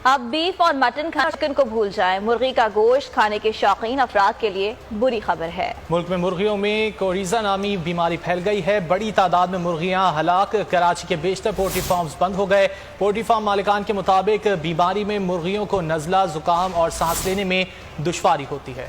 اب بیف اور mutton chicken کو بھول جائیں، مرغی کا گوشت کھانے کے شوقین افراد کے لیے بری خبر ہے۔ ملک میں مرغیوں میں کوریزا نامی بیماری پھیل گئی ہے۔ بڑی تعداد میں مرغیاں ہلاک، کراچی کے بیشتر پولٹری فارمز بند ہو گئے۔ پولٹری فارم مالکان کے مطابق بیماری میں مرغیوں کو نزلہ، زکام اور سانس لینے میں دشواری ہوتی ہے۔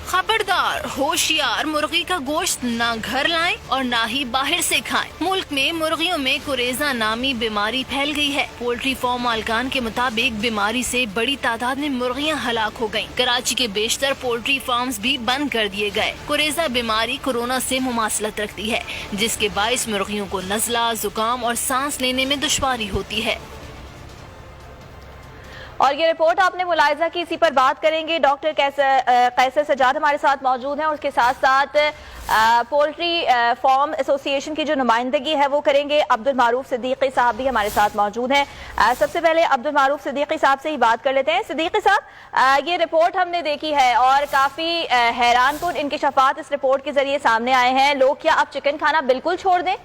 خبردار، ہوشیار، مرغی کا گوشت نہ گھر لائیں اور نہ ہی باہر سے کھائیں۔ ملک میں مرغیوں میں کوریزا نامی بیماری پھیل گئی ہے۔ پولٹری فارم مالکان کے مطابق بیماری سے بڑی تعداد میں مرغیاں ہلاک ہو گئیں۔ کراچی کے بیشتر پولٹری فارمز بھی بند کر دیے گئے۔ کوریزا بیماری کورونا سے مماثلت رکھتی ہے، جس کے باعث مرغیوں کو نزلہ، زکام اور سانس لینے میں دشواری ہوتی ہے۔ اور یہ رپورٹ آپ نے ملاحظہ کی، اسی پر بات کریں گے۔ ڈاکٹر قیصر سجاد ہمارے ساتھ موجود ہیں، اور اس کے ساتھ ساتھ پولٹری فارم ایسوسی ایشن کی جو نمائندگی ہے وہ کریں گے۔ عبدالمعروف صدیقی صاحب بھی ہمارے ساتھ موجود ہیں۔ سب سے پہلے عبدالمعروف صدیقی صاحب سے ہی بات کر لیتے ہیں۔ صدیقی صاحب، یہ رپورٹ ہم نے دیکھی ہے اور کافی حیران کن انکشافات اس رپورٹ کے ذریعے سامنے آئے ہیں۔ لوگ کیا اب چکن کھانا بالکل چھوڑ دیں؟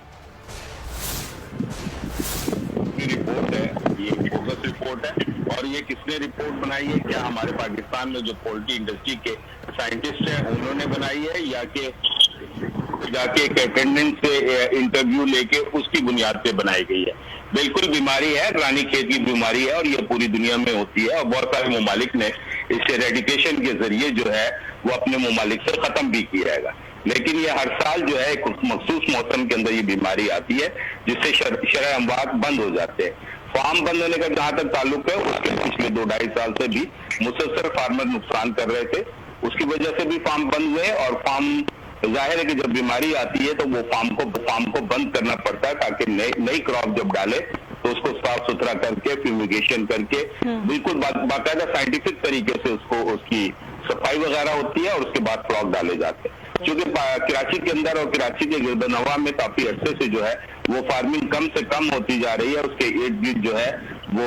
رپورٹ ہے، یہ بوگس رپورٹ ہے، اور یہ کس نے رپورٹ بنائی ہے؟ کیا ہمارے پاکستان میں جو پولٹری انڈسٹری کے سائنٹسٹ ہیں انہوں نے بنائی ہے، یا کہ جا کے ایک اٹینڈنٹ سے انٹرویو لے کے اس کی بنیاد پہ بنائی گئی ہے؟ بالکل بیماری ہے، رانی کھیت کی بیماری ہے، اور یہ پوری دنیا میں ہوتی ہے، اور بہت سارے ممالک نے اس ایریڈیکیشن کے ذریعے جو ہے وہ اپنے ممالک سے ختم بھی کیا ہے گا۔ لیکن یہ ہر سال جو ہے ایک مخصوص موسم کے اندر یہ بیماری آتی ہے، جس سے شرح اموات بند ہو جاتے ہیں۔ فارم بند ہونے کا جہاں تک تعلق ہے، اس کے پچھلے 2-2.5 سال سے بھی مسلسل فارمر نقصان کر رہے تھے، اس کی وجہ سے بھی فارم بند ہوئے، اور فارم ظاہر ہے کہ جب بیماری آتی ہے تو وہ فارم کو بند کرنا پڑتا ہے، تاکہ نئی کراپ جب ڈالے تو اس کو صاف ستھرا کر کے فیومیگیشن کر کے بالکل باقاعدہ سائنٹیفک طریقے سے اس کی صفائی وغیرہ ہوتی ہے، اور اس کے بعد فلاک ڈالے جاتے ہیں۔ چونکہ کراچی کے اندر اور کراچی کے گرد و نواح میں کافی عرصے سے جو ہے وہ فارمنگ کم سے کم ہوتی جا رہی ہے، اس کے ارد گرد جو ہے وہ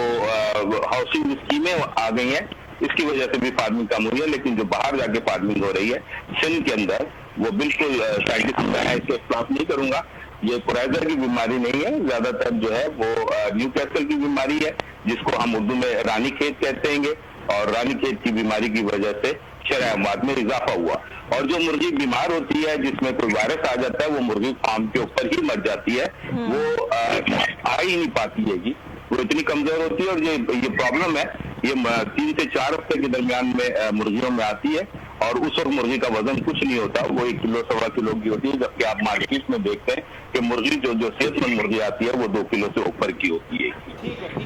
ہاؤسنگ اسکیمیں آ گئی ہیں، اس کی وجہ سے بھی فارمنگ کم ہوئی ہے۔ لیکن جو باہر جا کے فارمنگ ہو رہی ہے سندھ کے اندر، وہ بالکل سائنٹسٹ میں اس کے اختلاف نہیں کروں گا، یہ کوریزا کی بیماری نہیں ہے، زیادہ تر جو ہے وہ نیو کیسل کی بیماری ہے، جس کو ہم اردو میں رانی کھیت کہتے ہیں گے، اور رانی کھیت کی بیماری کی وجہ سے شرح اموات میں اضافہ ہوا۔ اور جو مرغی بیمار ہوتی ہے، جس میں کوئی وائرس آ جاتا ہے، وہ مرغی فارم کے اوپر ہی مر جاتی ہے، وہ آ ہی نہیں پاتی ہے گی، وہ اتنی کمزور ہوتی ہے، اور یہ پرابلم ہے، یہ 3 سے 4 ہفتے کے درمیان میں مرغیوں میں آتی ہے، اور اس وقت مرغی کا وزن کچھ نہیں ہوتا، وہ 1 کلو 1.25 کلو کی ہوتی ہے، جبکہ آپ مارکیٹ میں دیکھتے ہیں کہ مرغی جو صحت مند مرغی آتی ہے وہ 2 کلو سے اوپر کی ہوتی ہے۔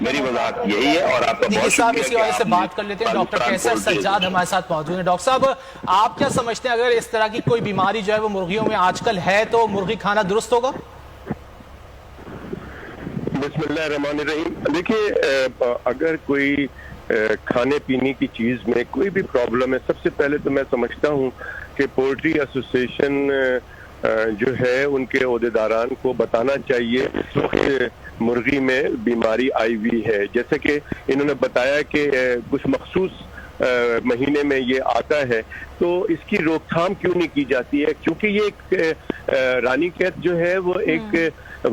میری وضاحت یہی ہے، اور آپ کا بہت شکریہ۔ اسی والے سے بات کر لیتے ہیں۔ ڈاکٹر قیصر سجاد ہمارے ساتھ موجود ہیں۔ ڈاکٹر صاحب، آپ کیا سمجھتے ہیں، اگر اس طرح کی کوئی بیماری جو ہے وہ مرغیوں میں آج کل ہے تو مرغی کھانا درست ہوگا؟ بسم اللہ الرحمن الرحیم۔ دیکھیے، اگر کوئی کھانے پینے کی چیز میں کوئی بھی پرابلم ہے، سب سے پہلے تو میں سمجھتا ہوں کہ پولٹری ایسوسی ایشن جو ہے ان کے عہدیداران کو بتانا چاہیے اس وقت مرغی میں بیماری آئی ہوئی ہے، جیسے کہ انہوں نے بتایا کہ کچھ مخصوص مہینے میں یہ آتا ہے، تو اس کی روک تھام کیوں نہیں کی جاتی ہے؟ کیونکہ یہ ایک رانی کھیت جو ہے وہ ایک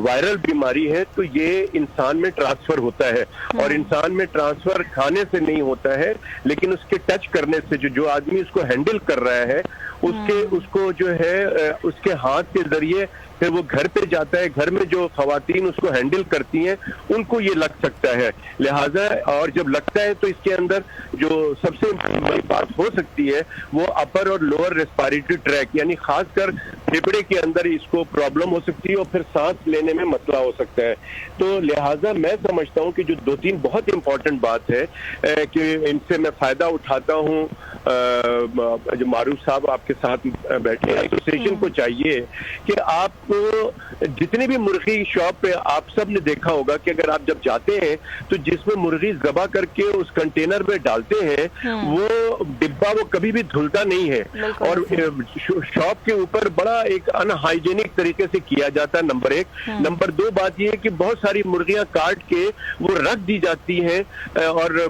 وائرل بیماری ہے، تو یہ انسان میں ٹرانسفر ہوتا ہے، اور انسان میں ٹرانسفر کھانے سے نہیں ہوتا ہے، لیکن اس کے ٹچ کرنے سے جو آدمی اس کو ہینڈل کر رہا ہے اس کو جو ہے اس کے ہاتھ کے ذریعے پھر وہ گھر پہ جاتا ہے، گھر میں جو خواتین اس کو ہینڈل کرتی ہیں ان کو یہ لگ سکتا ہے، لہٰذا اور جب لگتا ہے تو اس کے اندر جو سب سے بڑی بات ہو سکتی ہے وہ اپر اور لوور ریسپیریٹری ٹریک، یعنی خاص کر پھیپھڑے کے اندر اس کو پرابلم ہو سکتی ہے، اور پھر سانس لینے میں مسئلہ ہو سکتا ہے۔ تو لہٰذا میں سمجھتا ہوں کہ جو 2-3 بہت امپورٹنٹ بات ہے کہ ان سے میں فائدہ اٹھاتا ہوں، جو معروف صاحب آپ کے ساتھ بیٹھے ہیں، ایسوسی ایشن کو چاہیے کہ آپ کو جتنے بھی مرغی شاپ پہ آپ سب نے دیکھا ہوگا کہ اگر آپ جب جاتے ہیں تو جس میں مرغی ذبح کر کے اس کنٹینر میں ڈالتے ہیں وہ ڈبہ وہ کبھی بھی دھلتا نہیں ہے، اور شاپ کے اوپر بڑا ایک ان ہائیجینک طریقے سے کیا جاتا ہے، نمبر 1۔ نمبر 2 بات یہ ہے کہ بہت ساری مرغیاں کاٹ کے وہ رکھ دی جاتی ہیں، اور